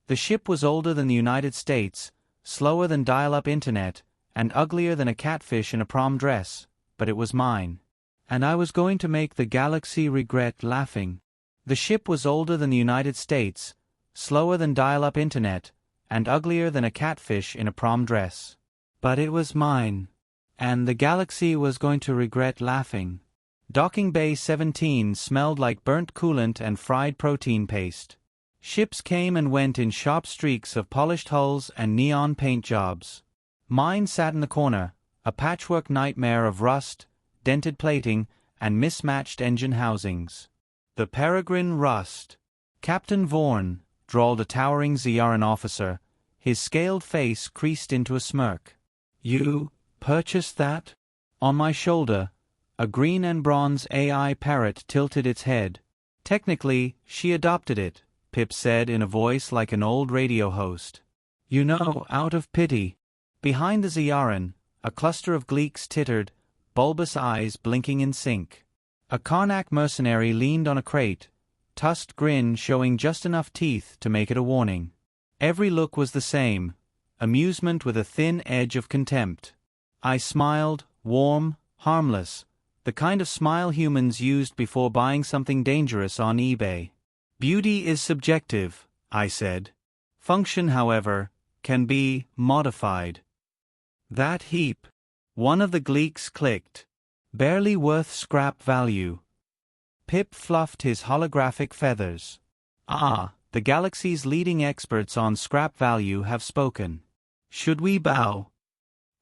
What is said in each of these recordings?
The ship was older than the United States, slower than dial-up internet, and uglier than a catfish in a prom dress, but it was mine. And I was going to make the galaxy regret laughing. The ship was older than the United States, slower than dial-up internet, and uglier than a catfish in a prom dress. But it was mine. And the galaxy was going to regret laughing. Docking Bay 17 smelled like burnt coolant and fried protein paste. Ships came and went in sharp streaks of polished hulls and neon paint jobs. Mine sat in the corner, a patchwork nightmare of rust, dented plating, and mismatched engine housings. The Peregrine Rust. Captain Vorn, drawled a towering Ziyaran officer, his scaled face creased into a smirk. You purchased that? On my shoulder, a green and bronze AI Parrot tilted its head. Technically, she adopted it, Pip said in a voice like an old radio host. You know, out of pity. Behind the Ziyaran, a cluster of gleeks tittered, bulbous eyes blinking in sync. A Karnak mercenary leaned on a crate, tusked grin showing just enough teeth to make it a warning. Every look was the same, amusement with a thin edge of contempt. I smiled, warm, harmless, the kind of smile humans used before buying something dangerous on eBay. Beauty is subjective, I said. Function, however, can be modified. That heap. One of the gleeks clicked. Barely worth scrap value. Pip fluffed his holographic feathers. Ah, the galaxy's leading experts on scrap value have spoken. Should we bow?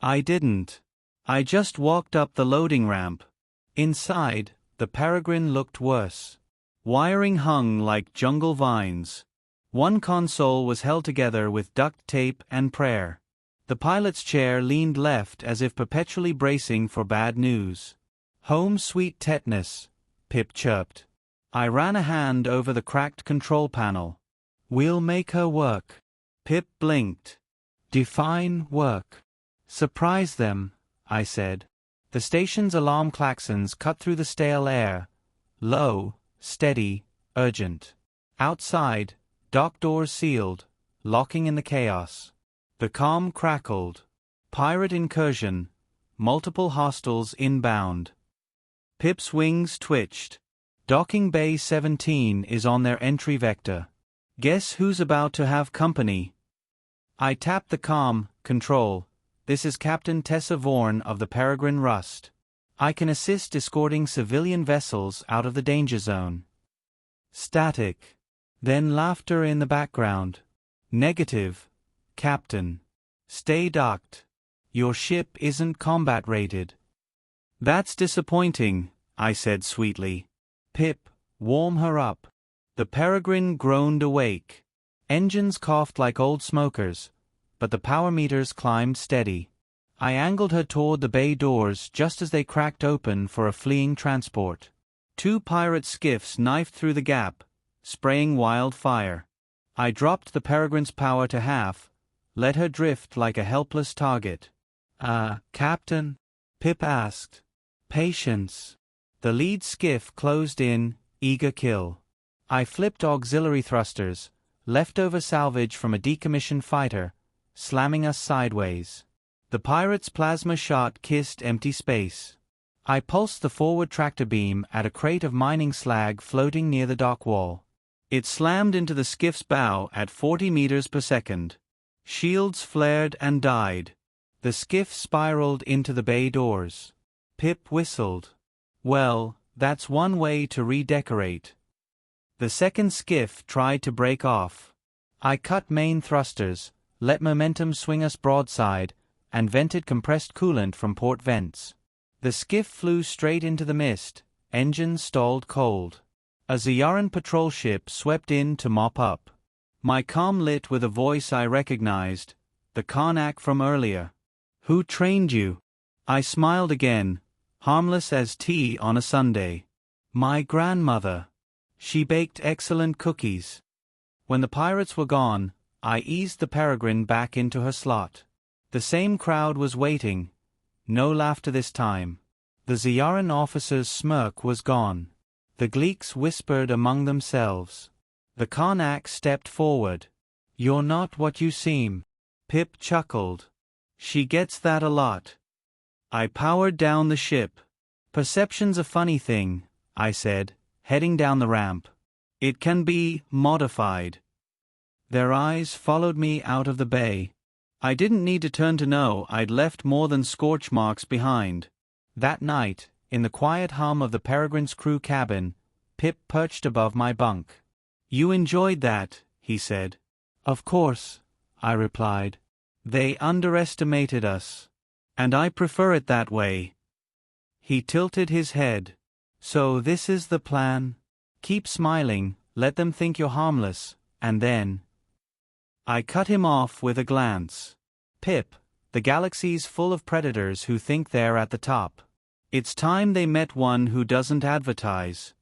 I didn't. I just walked up the loading ramp. Inside, the Peregrine looked worse. Wiring hung like jungle vines. One console was held together with duct tape and prayer. The pilot's chair leaned left as if perpetually bracing for bad news. Home sweet tetanus, Pip chirped. I ran a hand over the cracked control panel. We'll make her work. Pip blinked. Define work. Surprise them, I said. The station's alarm klaxons cut through the stale air. Low, steady, urgent. Outside, dock doors sealed, locking in the chaos. The comm crackled. Pirate incursion. Multiple hostiles inbound. Pip's wings twitched. Docking Bay 17 is on their entry vector. Guess who's about to have company? I tapped the comm control. This is Captain Tessa Vorn of the Peregrine Rust. I can assist escorting civilian vessels out of the danger zone. Static. Then laughter in the background. Negative. Captain. Stay docked. Your ship isn't combat rated. That's disappointing, I said sweetly. Pip, warm her up. The Peregrine groaned awake. Engines coughed like old smokers, but the power meters climbed steady. I angled her toward the bay doors just as they cracked open for a fleeing transport. Two pirate skiffs knifed through the gap, spraying wild fire. I dropped the Peregrine's power to half, let her drift like a helpless target. Captain? Pip asked. Patience. The lead skiff closed in, eager kill. I flipped auxiliary thrusters, leftover salvage from a decommissioned fighter, slamming us sideways. The pirate's plasma shot kissed empty space. I pulsed the forward tractor beam at a crate of mining slag floating near the dock wall. It slammed into the skiff's bow at 40 meters per second. Shields flared and died. The skiff spiraled into the bay doors. Pip whistled. Well, that's one way to redecorate. The second skiff tried to break off. I cut main thrusters, let momentum swing us broadside, and vented compressed coolant from port vents. The skiff flew straight into the mist, engines stalled cold. A Ziyaran patrol ship swept in to mop up. My comm lit with a voice I recognized, the Karnak from earlier. Who trained you? I smiled again, harmless as tea on a Sunday. My grandmother. She baked excellent cookies. When the pirates were gone, I eased the Peregrine back into her slot. The same crowd was waiting. No laughter this time. The Ziyaran officer's smirk was gone. The gleeks whispered among themselves. The Karnak stepped forward. You're not what you seem. Pip chuckled. She gets that a lot. I powered down the ship. Perception's a funny thing, I said, heading down the ramp. It can be modified. Their eyes followed me out of the bay. I didn't need to turn to know I'd left more than scorch marks behind. That night, in the quiet hum of the Peregrine's crew cabin, Pip perched above my bunk. You enjoyed that, he said. Of course, I replied. They underestimated us. And I prefer it that way. He tilted his head. So this is the plan? Keep smiling, let them think you're harmless, and then... I cut him off with a glance. Pip, the galaxy's full of predators who think they're at the top. It's time they met one who doesn't advertise.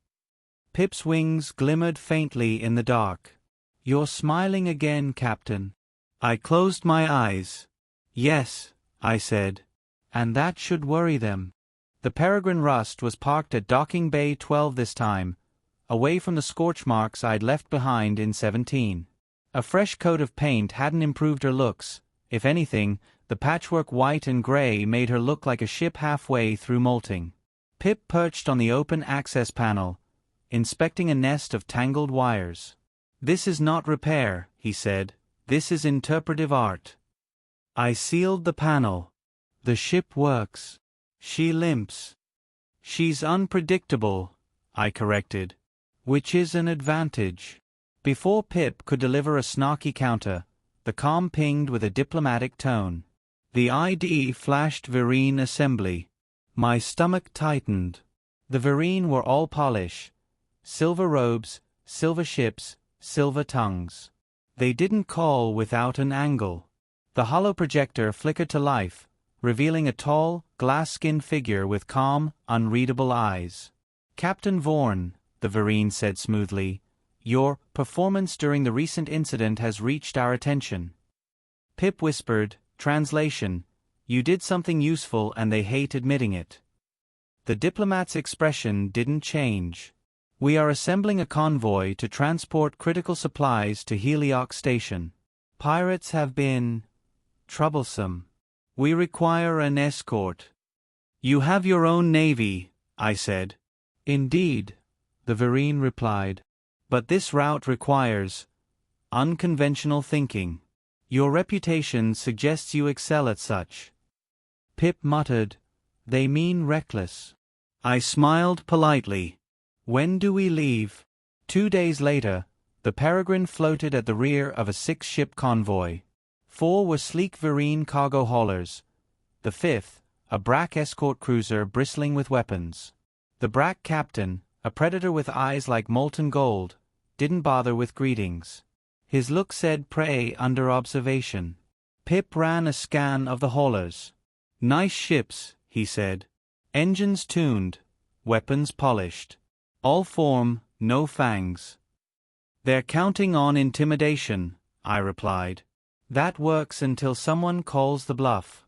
Pip's wings glimmered faintly in the dark. You're smiling again, Captain. I closed my eyes. Yes, I said. And that should worry them. The Peregrine Rust was parked at Docking Bay 12 this time, away from the scorch marks I'd left behind in 17. A fresh coat of paint hadn't improved her looks. If anything, the patchwork white and gray made her look like a ship halfway through molting. Pip perched on the open access panel, inspecting a nest of tangled wires. This is not repair, he said. This is interpretive art. I sealed the panel. The ship works. She limps. She's unpredictable, I corrected. Which is an advantage. Before Pip could deliver a snarky counter, the comm pinged with a diplomatic tone. The ID flashed Vereen Assembly. My stomach tightened. The Vereen were all polish. Silver robes, silver ships, silver tongues. They didn't call without an angle. The hollow projector flickered to life, revealing a tall, glass-skinned figure with calm, unreadable eyes. Captain Vorn, the Vereen said smoothly, your performance during the recent incident has reached our attention. Pip whispered, translation, you did something useful and they hate admitting it. The diplomat's expression didn't change. We are assembling a convoy to transport critical supplies to Heliox Station. Pirates have been troublesome. We require an escort. You have your own navy, I said. Indeed, the Vereen replied. But this route requires unconventional thinking. Your reputation suggests you excel at such. Pip muttered, they mean reckless. I smiled politely. When do we leave? 2 days later, the Peregrine floated at the rear of a 6-ship convoy. 4 were sleek Vereen cargo haulers. The 5th, a Brack escort cruiser bristling with weapons. The Brack captain, a predator with eyes like molten gold, didn't bother with greetings. His look said prey under observation. Pip ran a scan of the haulers. Nice ships, he said. Engines tuned, weapons polished. All form, no fangs. They're counting on intimidation, I replied. That works until someone calls the bluff.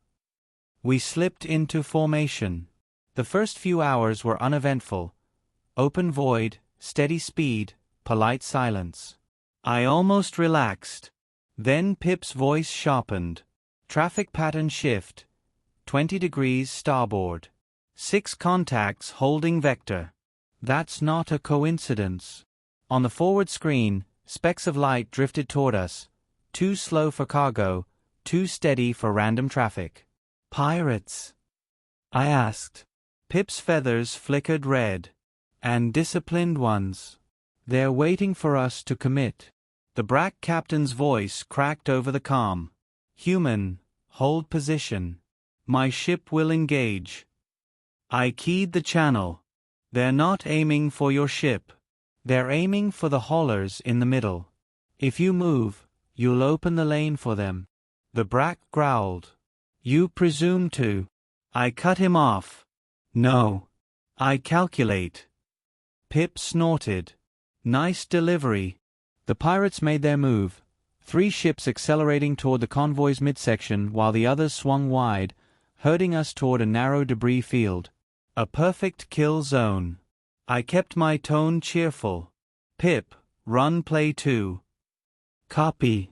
We slipped into formation. The first few hours were uneventful. Open void, steady speed, polite silence. I almost relaxed. Then Pip's voice sharpened. Traffic pattern shift. 20 degrees starboard. 6 contacts holding vector. That's not a coincidence. On the forward screen, specks of light drifted toward us. Too slow for cargo, too steady for random traffic. Pirates? I asked. Pip's feathers flickered red. And disciplined ones. They're waiting for us to commit. The Brack captain's voice cracked over the comm. Human, hold position. My ship will engage. I keyed the channel. They're not aiming for your ship. They're aiming for the haulers in the middle. If you move, you'll open the lane for them. The Brack growled. You presume to. I cut him off. No. I calculate. Pip snorted. Nice delivery. The pirates made their move, 3 ships accelerating toward the convoy's midsection while the others swung wide, herding us toward a narrow debris field. A perfect kill zone. I kept my tone cheerful. Pip, run play 2. Copy.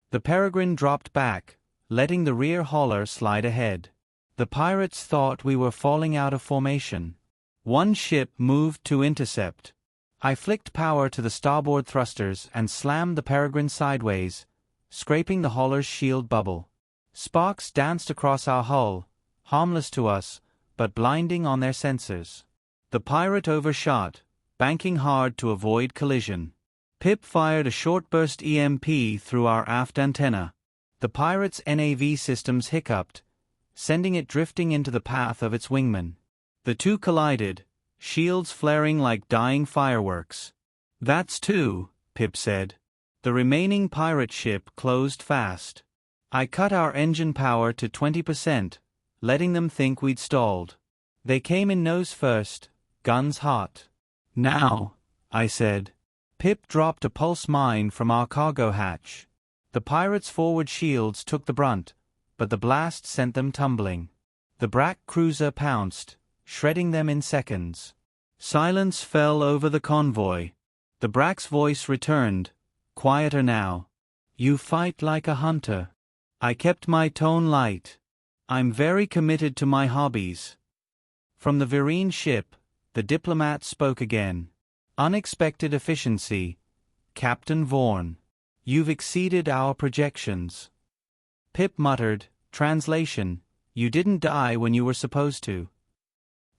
The Peregrine dropped back, letting the rear hauler slide ahead. The pirates thought we were falling out of formation. One ship moved to intercept. I flicked power to the starboard thrusters and slammed the Peregrine sideways, scraping the hauler's shield bubble. Sparks danced across our hull, harmless to us, but blinding on their sensors. The pirate overshot, banking hard to avoid collision. Pip fired a short-burst EMP through our aft antenna. The pirate's NAV systems hiccuped, sending it drifting into the path of its wingman. The two collided, shields flaring like dying fireworks. "That's two," Pip said. The remaining pirate ship closed fast. I cut our engine power to 20%, letting them think we'd stalled. They came in nose first, guns hot. "Now," I said. Pip dropped a pulse mine from our cargo hatch. The pirates' forward shields took the brunt, but the blast sent them tumbling. The Brack cruiser pounced, shredding them in seconds. Silence fell over the convoy. The Brack's voice returned, quieter now. "You fight like a hunter." I kept my tone light. "I'm very committed to my hobbies." From the Virene ship, the diplomat spoke again. "Unexpected efficiency. Captain Vaughan. You've exceeded our projections." Pip muttered, translation, "You didn't die when you were supposed to."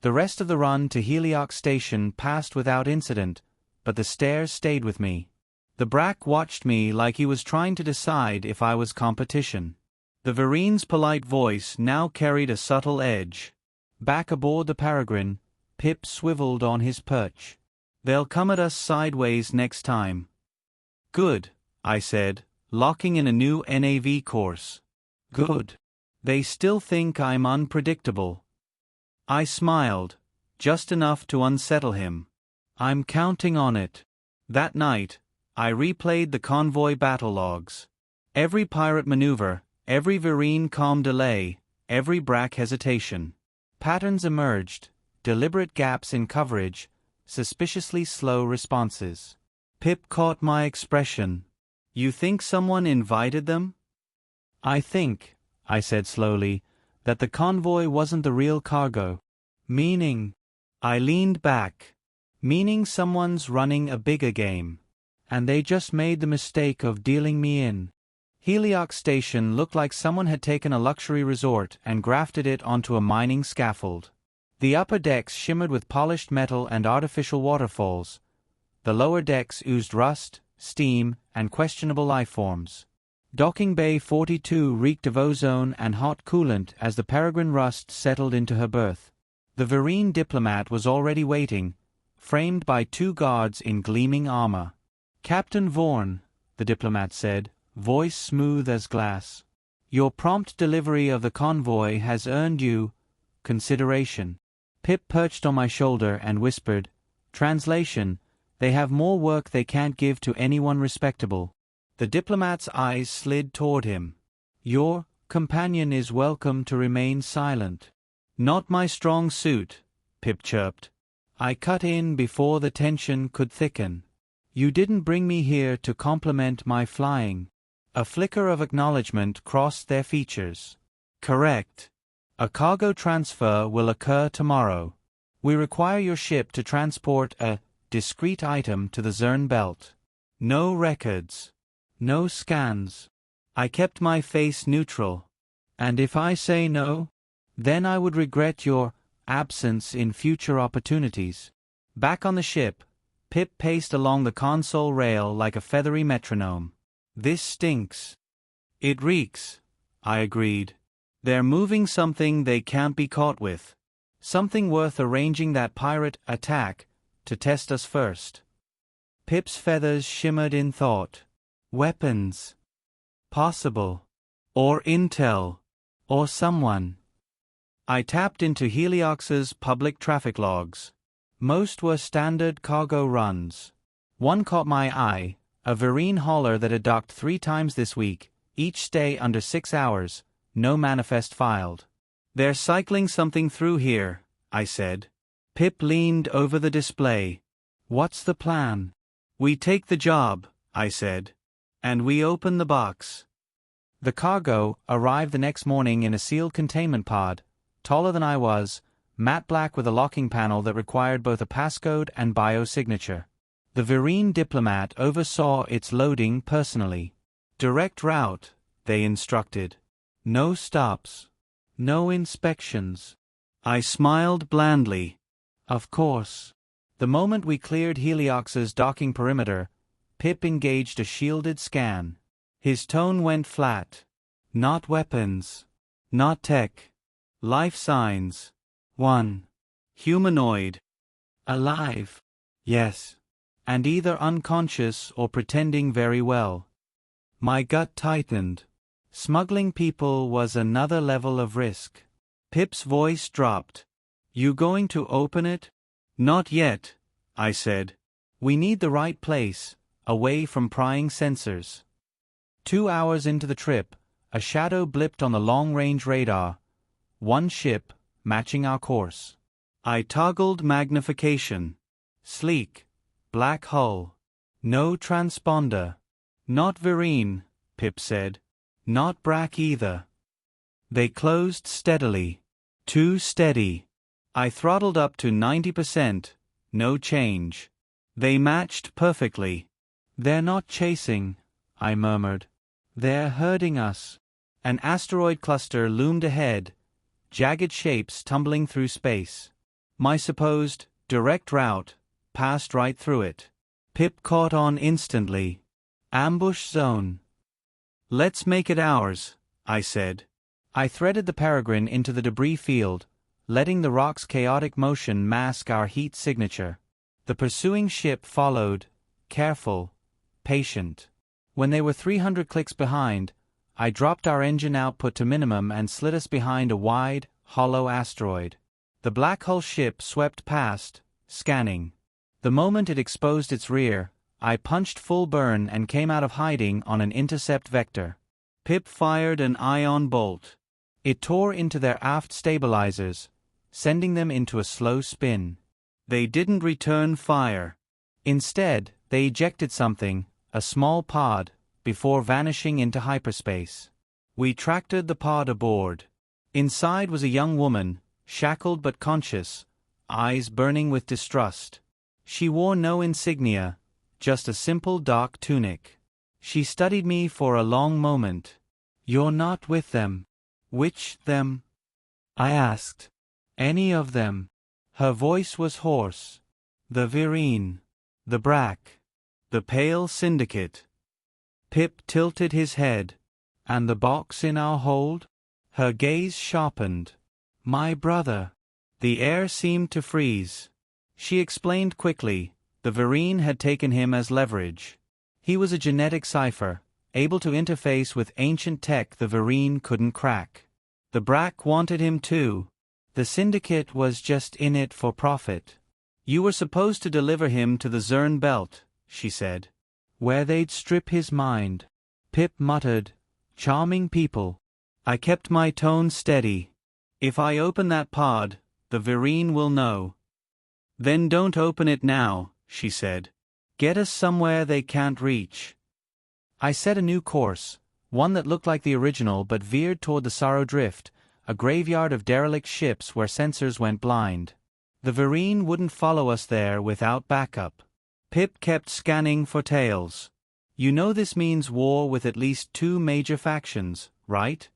The rest of the run to Heliox Station passed without incident, but the stares stayed with me. The Brack watched me like he was trying to decide if I was competition. The Virene's polite voice now carried a subtle edge. Back aboard the Peregrine, Pip swiveled on his perch. "They'll come at us sideways next time." "Good," I said, locking in a new NAV course. "Good. They still think I'm unpredictable." I smiled, just enough to unsettle him. "I'm counting on it." That night, I replayed the convoy battle logs. Every pirate maneuver, every Virene calm delay, every Brack hesitation. Patterns emerged, deliberate gaps in coverage, suspiciously slow responses. Pip caught my expression. "You think someone invited them?" "I think," I said slowly, "that the convoy wasn't the real cargo." "Meaning?" I leaned back. "Meaning someone's running a bigger game. And they just made the mistake of dealing me in." Heliox Station looked like someone had taken a luxury resort and grafted it onto a mining scaffold. The upper decks shimmered with polished metal and artificial waterfalls. The lower decks oozed rust, steam, and questionable lifeforms. Docking Bay 42 reeked of ozone and hot coolant as the Peregrine Rust settled into her berth. The Virene diplomat was already waiting, framed by two guards in gleaming armor. "Captain Vaughan," the diplomat said, voice smooth as glass. "Your prompt delivery of the convoy has earned you consideration." Pip perched on my shoulder and whispered, translation, "They have more work they can't give to anyone respectable." The diplomat's eyes slid toward him. "Your companion is welcome to remain silent." "Not my strong suit," Pip chirped. I cut in before the tension could thicken. "You didn't bring me here to compliment my flying." A flicker of acknowledgement crossed their features. "Correct. A cargo transfer will occur tomorrow. We require your ship to transport a discrete item to the Zern Belt. No records. No scans." I kept my face neutral. "And if I say no? Then I would regret your absence in future opportunities." Back on the ship, Pip paced along the console rail like a feathery metronome. "This stinks." "It reeks," I agreed. "They're moving something they can't be caught with. Something worth arranging that pirate attack to test us first." Pip's feathers shimmered in thought. "Weapons. Possible. Or intel. Or someone." I tapped into Heliox's public traffic logs. Most were standard cargo runs. One caught my eye, a Virene hauler that had docked 3 times this week, each stay under 6 hours, no manifest filed. "They're cycling something through here," I said. Pip leaned over the display. "What's the plan?" "We take the job," I said. "And we open the box." The cargo arrived the next morning in a sealed containment pod, taller than I was, matte black with a locking panel that required both a passcode and biosignature. The Virene diplomat oversaw its loading personally. Direct route, they instructed. No stops. No inspections. I smiled blandly. Of course. The moment we cleared Heliox's docking perimeter, Pip engaged a shielded scan. His tone went flat. Not weapons. Not tech. Life signs. 1. Humanoid. Alive. Yes. And either unconscious or pretending very well. My gut tightened. Smuggling people was another level of risk. Pip's voice dropped. You going to open it? Not yet, I said. We need the right place, away from prying sensors. 2 hours into the trip, a shadow blipped on the long-range radar. One ship, matching our course. I toggled magnification. Sleek. Black hull. No transponder. Not Virene, Pip said. Not Brack either. They closed steadily. Too steady. I throttled up to 90%. No change. They matched perfectly. They're not chasing, I murmured. They're herding us. An asteroid cluster loomed ahead, jagged shapes tumbling through space. My supposed direct route passed right through it. Pip caught on instantly. Ambush zone. Let's make it ours, I said. I threaded the Peregrine into the debris field, letting the rock's chaotic motion mask our heat signature. The pursuing ship followed, careful, patient. When they were 300 clicks behind, I dropped our engine output to minimum and slid us behind a wide, hollow asteroid. The black hull ship swept past, scanning. The moment it exposed its rear, I punched full burn and came out of hiding on an intercept vector. Pip fired an ion bolt. It tore into their aft stabilizers, sending them into a slow spin. They didn't return fire. Instead, they ejected something, a small pod, before vanishing into hyperspace. We tractored the pod aboard. Inside was a young woman, shackled but conscious, eyes burning with distrust. She wore no insignia, just a simple dark tunic. She studied me for a long moment. You're not with them. Which them? I asked. Any of them. Her voice was hoarse. The Virene. The Brack. The Pale Syndicate. Pip tilted his head. And the box in our hold? Her gaze sharpened. My brother. The air seemed to freeze. She explained quickly. The Virene had taken him as leverage. He was a genetic cipher, able to interface with ancient tech the Virene couldn't crack. The Brack wanted him too. The Syndicate was just in it for profit. You were supposed to deliver him to the Zern Belt, she said. Where they'd strip his mind. Pip muttered, charming people. I kept my tone steady. If I open that pod, the Virene will know. Then don't open it now, she said. Get us somewhere they can't reach. I set a new course, one that looked like the original but veered toward the Sorrow Drift, a graveyard of derelict ships where sensors went blind. The Virene wouldn't follow us there without backup. Pip kept scanning for tails. You know this means war with at least 2 major factions, right?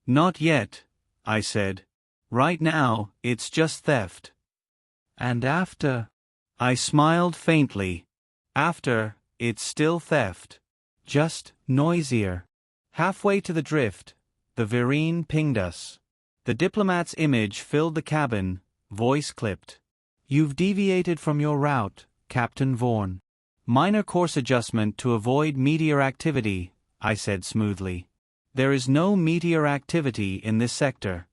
Not yet, I said. Right now, it's just theft. And after? I smiled faintly. After, it's still theft. Just noisier. Halfway to the drift, the Virene pinged us. The diplomat's image filled the cabin, voice clipped. You've deviated from your route, Captain Vorn. Minor course adjustment to avoid meteor activity, I said smoothly. There is no meteor activity in this sector.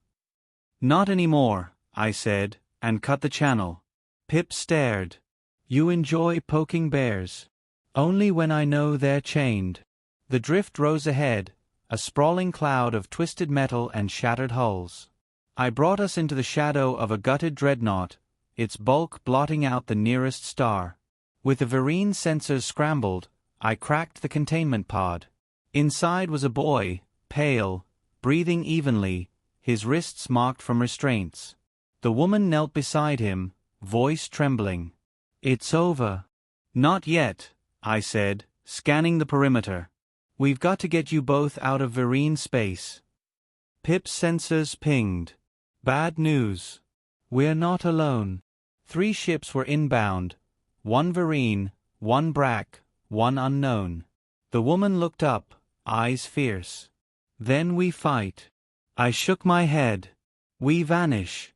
Not anymore, I said, and cut the channel. Pip stared. You enjoy poking bears. Only when I know they're chained. The drift rose ahead, a sprawling cloud of twisted metal and shattered hulls. I brought us into the shadow of a gutted dreadnought, its bulk blotting out the nearest star. With the Virene sensors scrambled, I cracked the containment pod. Inside was a boy, pale, breathing evenly, his wrists marked from restraints. The woman knelt beside him, voice trembling. "It's over." "Not yet," I said, scanning the perimeter. "We've got to get you both out of Vereen space." Pip's sensors pinged. "Bad news. We're not alone." 3 ships were inbound. 1 Vereen, 1 Brack, 1 unknown. The woman looked up, eyes fierce. "Then we fight." I shook my head. "We vanish."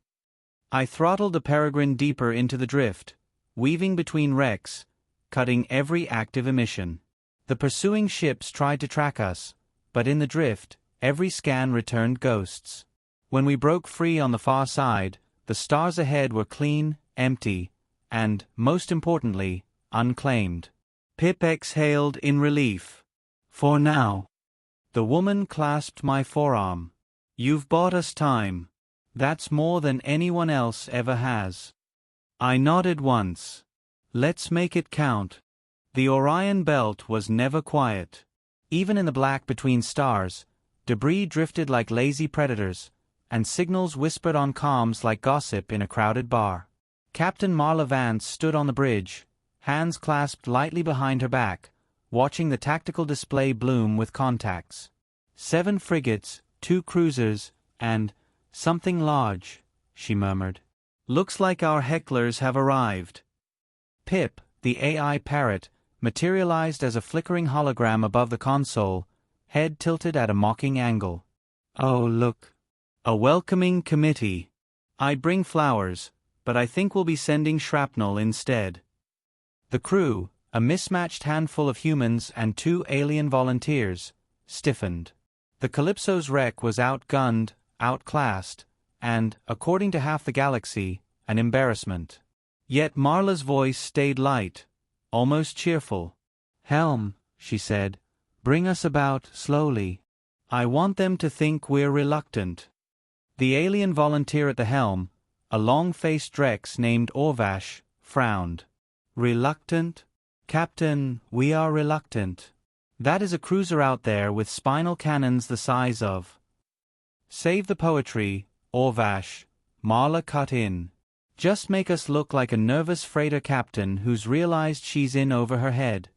I throttled the Peregrine deeper into the drift, weaving between wrecks, cutting every active emission. The pursuing ships tried to track us, but in the drift, every scan returned ghosts. When we broke free on the far side, the stars ahead were clean, empty, and, most importantly, unclaimed. Pip exhaled in relief. "For now." The woman clasped my forearm. "You've bought us time. That's more than anyone else ever has." I nodded once. "Let's make it count." The Orion Belt was never quiet. Even in the black between stars, debris drifted like lazy predators, and signals whispered on comms like gossip in a crowded bar. Captain Marla Vance stood on the bridge, hands clasped lightly behind her back, watching the tactical display bloom with contacts. 7 frigates, 2 cruisers, and something large, she murmured. "Looks like our hecklers have arrived." Pip, the AI Parrot, materialized as a flickering hologram above the console, head tilted at a mocking angle. "Oh, look. A welcoming committee. I'd bring flowers, but I think we'll be sending shrapnel instead." The crew, a mismatched handful of humans and 2 alien volunteers, stiffened. The Calypso's wreck was outgunned, outclassed, and, according to half the galaxy, an embarrassment. Yet Marla's voice stayed light, almost cheerful. "Helm," she said, "bring us about slowly. I want them to think we're reluctant." The alien volunteer at the helm, a long-faced Drex named Orvash, frowned. "Reluctant? Captain, we are reluctant. That is a cruiser out there with spinal cannons the size of—" "Save the poetry, Orvash," Marla cut in. "Just make us look like a nervous freighter captain who's realized she's in over her head."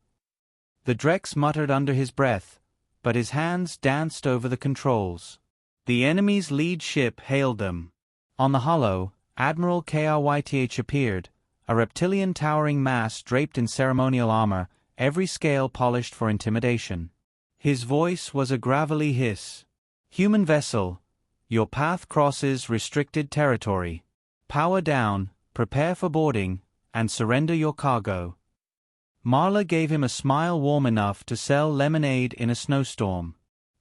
The Drex muttered under his breath, but his hands danced over the controls. The enemy's lead ship hailed them. On the hollow, Admiral Kryth appeared, a reptilian towering mass draped in ceremonial armor, every scale polished for intimidation. His voice was a gravelly hiss. "Human vessel, your path crosses restricted territory. Power down, prepare for boarding, and surrender your cargo." Marla gave him a smile warm enough to sell lemonade in a snowstorm.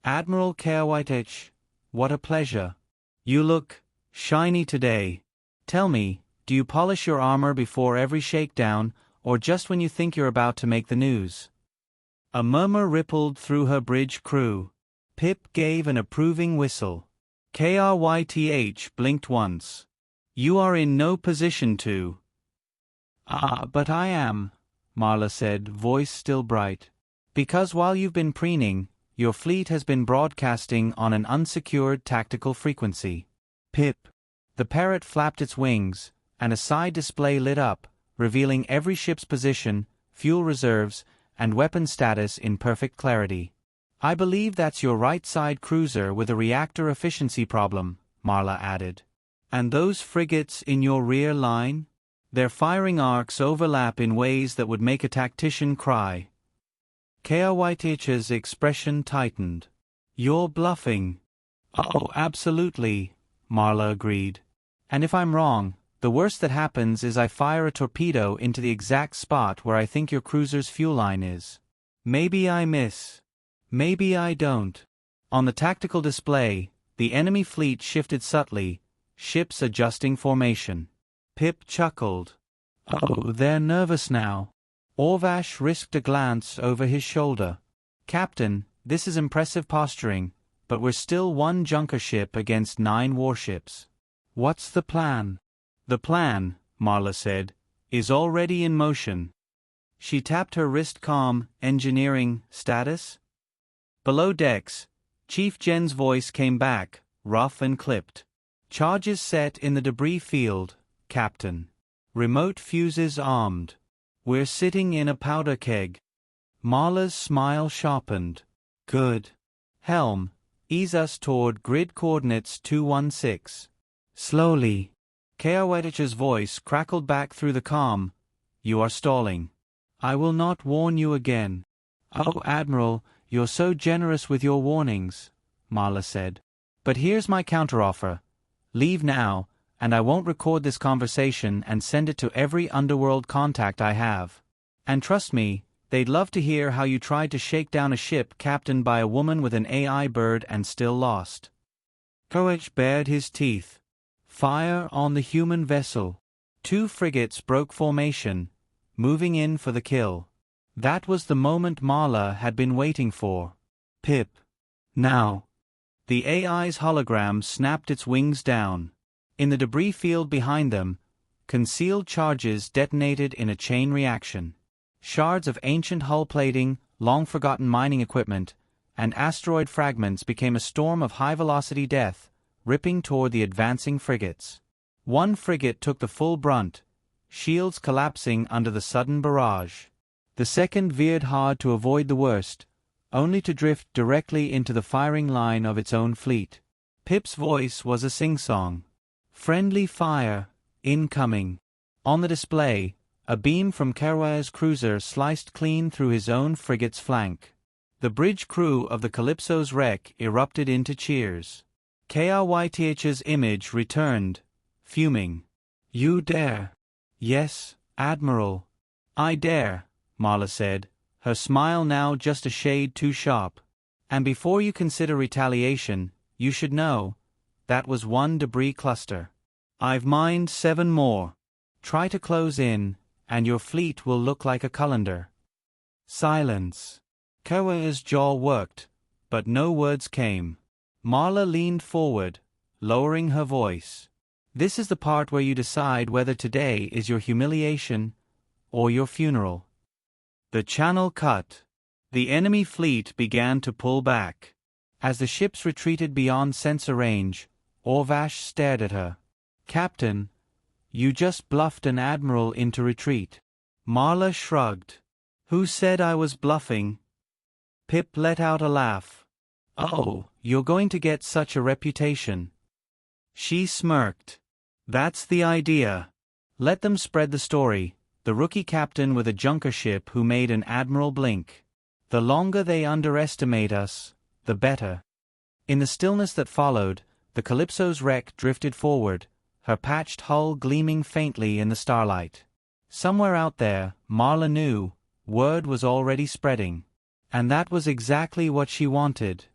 "Admiral Kryth, what a pleasure. You look shiny today. Tell me, do you polish your armor before every shakedown, or just when you think you're about to make the news?" A murmur rippled through her bridge crew. Pip gave an approving whistle. Kryth blinked once. "You are in no position to—" "Ah, but I am," Marla said, voice still bright. "Because while you've been preening, your fleet has been broadcasting on an unsecured tactical frequency." "Pip." The Parrot flapped its wings, and a side display lit up, revealing every ship's position, fuel reserves, and weapon status in perfect clarity. "I believe that's your right-side cruiser with a reactor efficiency problem," Marla added. "And those frigates in your rear line? Their firing arcs overlap in ways that would make a tactician cry." Kryth's expression tightened. "You're bluffing." "Oh, absolutely," Marla agreed. "And if I'm wrong, the worst that happens is I fire a torpedo into the exact spot where I think your cruiser's fuel line is. Maybe I miss. Maybe I don't." On the tactical display, the enemy fleet shifted subtly, ships adjusting formation. Pip chuckled. "Oh, they're nervous now." Orvash risked a glance over his shoulder. "Captain, this is impressive posturing, but we're still 1 junker ship against 9 warships. What's the plan?" "The plan," Marla said, "is already in motion." She tapped her wrist. "Engineering status?" Below decks, Chief Jen's voice came back, rough and clipped. Charges set in the debris field, Captain. Remote fuses armed. We're sitting in a powder keg. Marla's smile sharpened. Good. Helm, ease us toward grid coordinates 216. Slowly. Keawetich's voice crackled back through the calm. You are stalling. I will not warn you again. Oh, Admiral, you're so generous with your warnings, Marla said. But here's my counteroffer. Leave now, and I won't record this conversation and send it to every underworld contact I have. And trust me, they'd love to hear how you tried to shake down a ship captained by a woman with an AI bird and still lost. Koech bared his teeth. Fire on the human vessel. 2 frigates broke formation, moving in for the kill. That was the moment Marla had been waiting for. Pip. Now. The AI's hologram snapped its wings down. In the debris field behind them, concealed charges detonated in a chain reaction. Shards of ancient hull plating, long-forgotten mining equipment, and asteroid fragments became a storm of high-velocity death, ripping toward the advancing frigates. One frigate took the full brunt, shields collapsing under the sudden barrage. The second veered hard to avoid the worst, only to drift directly into the firing line of its own fleet. Pip's voice was a sing-song. Friendly fire, incoming. On the display, a beam from Keroua's cruiser sliced clean through his own frigate's flank. The bridge crew of the Calypso's wreck erupted into cheers. Keawaitich's image returned, fuming. You dare? Yes, Admiral. I dare, Marla said, her smile now just a shade too sharp. And before you consider retaliation, you should know, that was one debris cluster. I've mined 7 more. Try to close in, and your fleet will look like a colander. Silence. Keroua's jaw worked, but no words came. Marla leaned forward, lowering her voice. This is the part where you decide whether today is your humiliation or your funeral. The channel cut. The enemy fleet began to pull back. As the ships retreated beyond sensor range, Orvash stared at her. Captain, you just bluffed an admiral into retreat. Marla shrugged. Who said I was bluffing? Pip let out a laugh. Oh, you're going to get such a reputation. She smirked. That's the idea. Let them spread the story, the rookie captain with a junker ship who made an admiral blink. The longer they underestimate us, the better. In the stillness that followed, the Calypso's wreck drifted forward, her patched hull gleaming faintly in the starlight. Somewhere out there, Marla knew, word was already spreading. And that was exactly what she wanted.